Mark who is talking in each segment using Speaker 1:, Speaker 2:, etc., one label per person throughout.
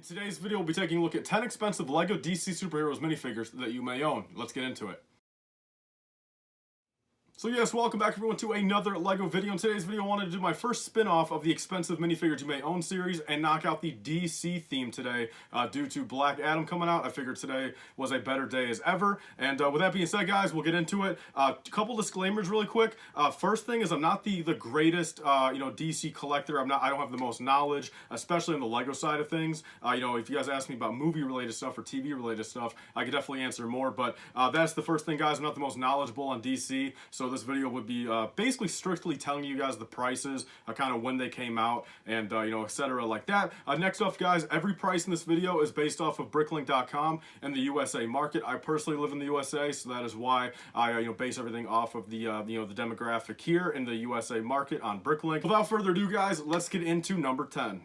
Speaker 1: In today's video, we'll be taking a look at 10 expensive LEGO DC Superheroes minifigures that you may own. Let's get into it. So yes, welcome back everyone to another LEGO video. In today's video, I wanted to do my first spin-off of the expensive minifigures you may own series and knock out the DC theme today due to Black Adam coming out. I figured today was a better day as ever. And with that being said, guys, we'll get into it. A couple disclaimers really quick. First thing is I'm not the greatest DC collector. I don't have the most knowledge, especially on the LEGO side of things. If you guys ask me about movie-related stuff or TV-related stuff, I could definitely answer more. But that's the first thing, guys. I'm not the most knowledgeable on DC, so this video would be basically strictly telling you guys the prices, kind of when they came out, and etc. like that. Next up, guys, every price in this video is based off of bricklink.com and the USA market. I personally live in the USA, so that is why I base everything off of the the demographic here in the USA market on Bricklink. Without further ado, guys, let's get into number 10.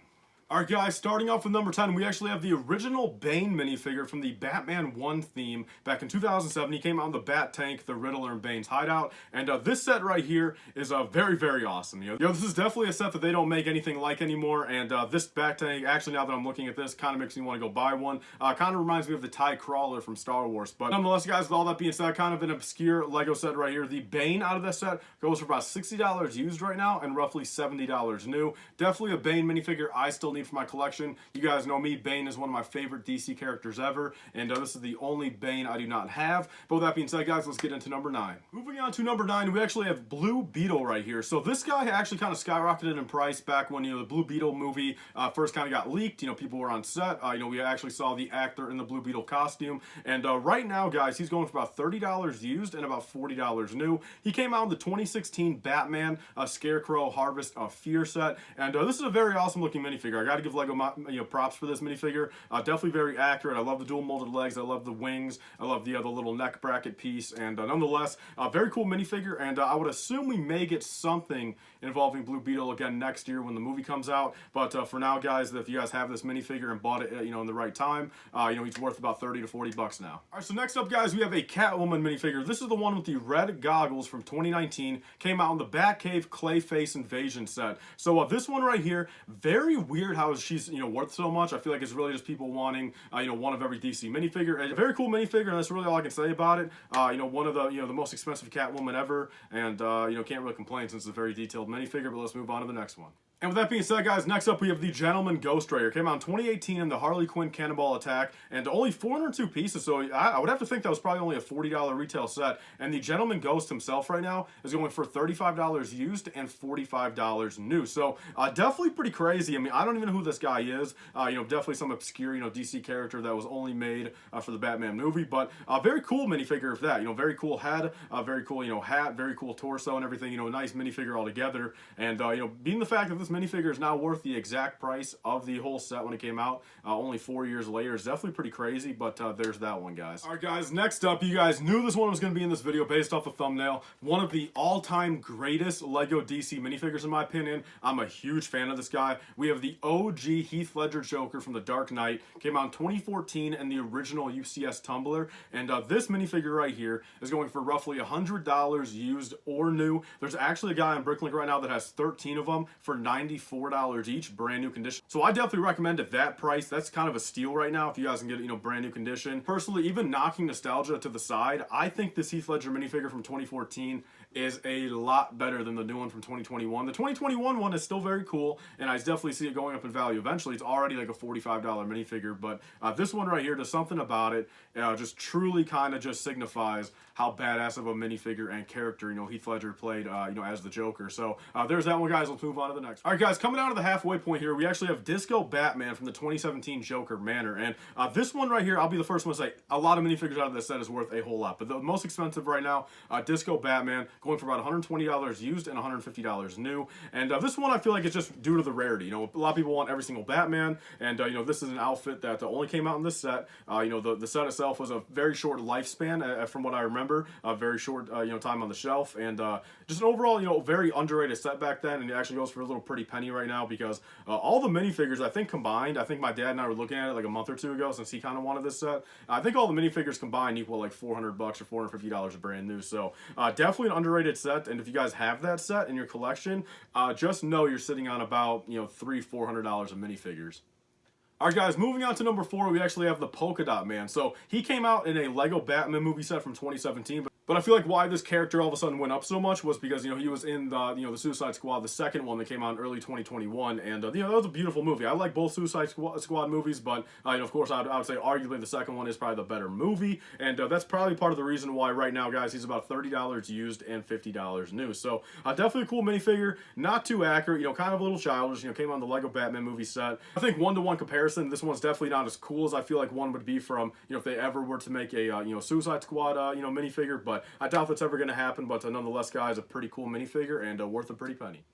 Speaker 1: Alright guys, starting off with number 10, we actually have the original Bane minifigure from the Batman 1 theme back in 2007. He came out in the Bat Tank, the Riddler, and Bane's hideout. And this set right here is very, very awesome. This is definitely a set that they don't make anything like anymore. And this Bat Tank, actually now that I'm looking at this, kind of makes me want to go buy one. Kind of reminds me of the TIE Crawler from Star Wars. But nonetheless, guys, with all that being said, kind of an obscure LEGO set right here. The Bane out of this set goes for about $60 used right now and roughly $70 new. Definitely a Bane minifigure I still need for my collection. You guys know me, Bane is one of my favorite DC characters ever, and this is the only Bane I do not have. But with that being said, guys, let's get into number 9. Moving on to number 9, we actually have Blue Beetle right here. So this guy actually kind of skyrocketed in price back when the Blue Beetle movie first kind of got leaked. People were on set. We actually saw the actor in the Blue Beetle costume, and right now, guys, he's going for about $30 used and about $40 new. He came out in the 2016 Batman Scarecrow Harvest of Fear set, and this is a very awesome looking minifigure. I got to give LEGO props for this minifigure. Definitely very accurate. I love the dual molded legs. I love the wings. I love the little neck bracket piece. And nonetheless, very cool minifigure. And I would assume we may get something involving Blue Beetle again next year when the movie comes out. But for now, guys, if you guys have this minifigure and bought it, in the right time, he's worth about 30 to 40 bucks now. All right, so next up, guys, we have a Catwoman minifigure. This is the one with the red goggles from 2019. Came out in the Batcave Clayface Invasion set. So this one right here, very weird how she's worth so much. I feel like it's really just people wanting one of every DC minifigure. A very cool minifigure, and that's really all I can say about it. One of the most expensive Catwoman ever, and can't really complain since it's a very detailed minifigure. But let's move on to the next one. And with that being said, guys, next up we have the Gentleman Ghost Rider. Came out in 2018 in the Harley Quinn Cannonball Attack, and only 402 pieces, so I would have to think that was probably only a $40 retail set. And the Gentleman Ghost himself right now is going for $35 used and $45 new. So definitely pretty crazy. I mean, I don't even know who this guy is. Definitely some obscure DC character that was only made for the Batman movie, but very cool minifigure of that. Very cool head, very cool hat, very cool torso and everything. Nice minifigure altogether. And being the fact that this minifigure is now worth the exact price of the whole set when it came out only 4 years later is definitely pretty crazy, but there's that one, guys. Alright, guys, next up, you guys knew this one was going to be in this video based off the thumbnail. One of the all-time greatest LEGO DC minifigures in my opinion. I'm a huge fan of this guy. We have the OG Heath Ledger Joker from The Dark Knight. Came out in 2014 in the original UCS Tumbler, and this minifigure right here is going for roughly $100 used or new. There's actually a guy on Bricklink right now that has 13 of them for $94 each, brand new condition. So I definitely recommend at that price. That's kind of a steal right now if you guys can get brand new condition. Personally, even knocking nostalgia to the side, I think this Heath Ledger minifigure from 2014 is a lot better than the new one from 2021. The 2021 one is still very cool, and I definitely see it going up in value eventually. It's already like a $45 minifigure, but this one right here does something about it. Just truly kind of just signifies how badass of a minifigure and character Heath Ledger played as the Joker. So there's that one, guys. Let's move on to the next one. Alright, guys, coming down to the halfway point here, we actually have Disco Batman from the 2017 Joker Manor. And this one right here, I'll be the first one to say, a lot of minifigures out of this set is worth a whole lot. But the most expensive right now, Disco Batman, going for about $120 used and $150 new. And this one I feel like it's just due to the rarity. A lot of people want every single Batman, and this is an outfit that only came out in this set. The set itself was a very short lifespan, from what I remember. A very short time on the shelf, and just an overall very underrated set back then, and it actually goes for a little pretty penny right now because all the minifigures I think combined, I think my dad and I were looking at it like a month or two ago since he kind of wanted this set. I think all the minifigures combined equal like $400 or $450 brand new. So definitely an underrated set, and if you guys have that set in your collection, just know you're sitting on about $300-400 of minifigures. All right, guys, moving on to number 4, we actually have the Polka Dot Man. So he came out in a LEGO Batman movie set from 2017, but I feel like why this character all of a sudden went up so much was because, you know, he was in the, you know, the Suicide Squad, the second one that came out in early 2021, and, you know, that was a beautiful movie. I like both Suicide Squad movies, but, you know, of course, I would say arguably the second one is probably the better movie, and that's probably part of the reason why right now, guys, he's about $30 used and $50 new. So, definitely a cool minifigure, not too accurate, you know, kind of a little childish, you know, came on the LEGO Batman movie set. I think one-to-one comparison, this one's definitely not as cool as I feel like one would be from, you know, if they ever were to make a, you know, Suicide Squad, you know, minifigure, but I doubt that's ever going to happen, but nonetheless, guys, a pretty cool minifigure and worth a pretty penny.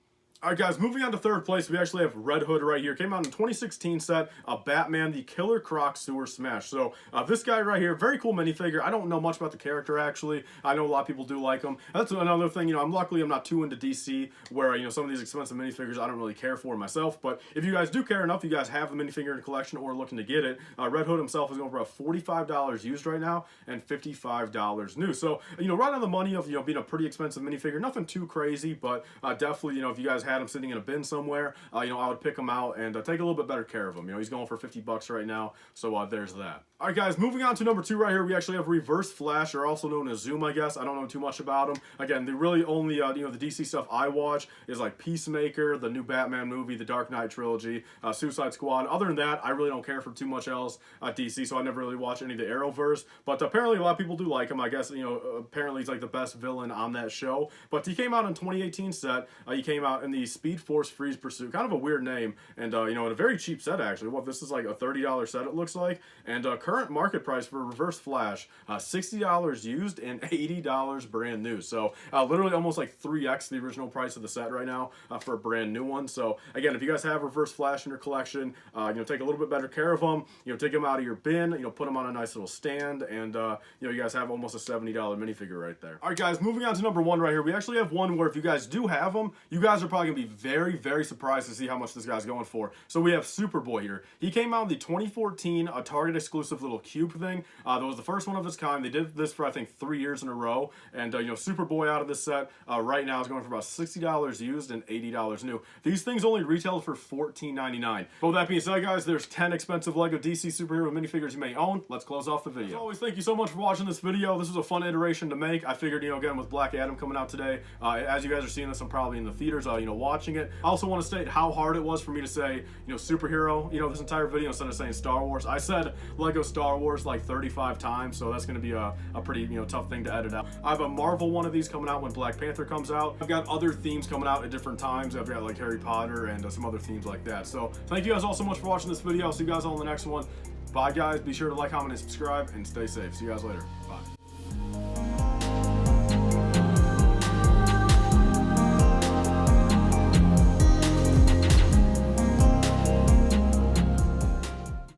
Speaker 1: All right, guys, moving on to third place, we actually have Red Hood right here. Came out in 2016 set, Batman, the Killer Croc Sewer Smash. So this guy right here, very cool minifigure. I don't know much about the character, actually. I know a lot of people do like him. That's another thing, you know, I'm not too into DC, where, you know, some of these expensive minifigures I don't really care for myself. But if you guys do care enough, you guys have the minifigure in your collection or looking to get it, Red Hood himself is going for about $45 used right now and $55 new. So, you know, right on the money of, you know, being a pretty expensive minifigure. Nothing too crazy, but definitely, you know, if you guys had him sitting in a bin somewhere, you know, I would pick him out and take a little bit better care of him. You know, he's going for $50 right now, so there's that. All right, guys, moving on to number 2 right here, we actually have Reverse Flash, or also known as Zoom, I guess. I don't know too much about him. Again, the really only, you know, the DC stuff I watch is like Peacemaker, the new Batman movie, the Dark Knight trilogy, Suicide Squad. Other than that, I really don't care for too much else DC, so I never really watch any of the Arrowverse. But apparently a lot of people do like him. I guess, you know, apparently he's like the best villain on that show. But he came out in 2018 set. He came out in the Speed Force Freeze Pursuit. Kind of a weird name, and you know, in a very cheap set actually. What, this is like a $30 set it looks like, and current market price for Reverse Flash, $60 used and $80 brand new. So literally almost like 3x the original price of the set right now for a brand new one. So again, if you guys have Reverse Flash in your collection, you know, take a little bit better care of them. You know, take them out of your bin. You know, put them on a nice little stand, and you know, you guys have almost a $70 minifigure right there. All right, guys, moving on to number 1 right here. We actually have one where if you guys do have them, you guys are probably gonna be very, very surprised to see how much this guy's going for. So we have Superboy here. He came out in the 2014 Target exclusive little cube thing. That was the first one of its kind. They did this for I think 3 years in a row, and you know, Superboy out of this set right now is going for about $60 used and $80 new. These things only retail for $14.99. But with that being said, guys, there's 10 expensive LEGO DC superhero minifigures you may own. Let's close off the video. As always, thank you so much for watching this video. This was a fun iteration to make. I figured, you know, again, with Black Adam coming out today, as you guys are seeing this, I'm probably in the theaters, you know, watching it. I also want to state how hard it was for me to say, you know, superhero, you know, this entire video instead of saying Star Wars. I said LEGO Star Wars like 35 times, so that's going to be a pretty, you know, tough thing to edit out. I have a Marvel one of these coming out when Black Panther comes out. I've got other themes coming out at different times. I've got like Harry Potter and some other themes like that. So thank you guys all so much for watching this video. I'll see you guys all in the next one. Bye, guys. Be sure to like, comment, and subscribe, and stay safe. See you guys later. Bye.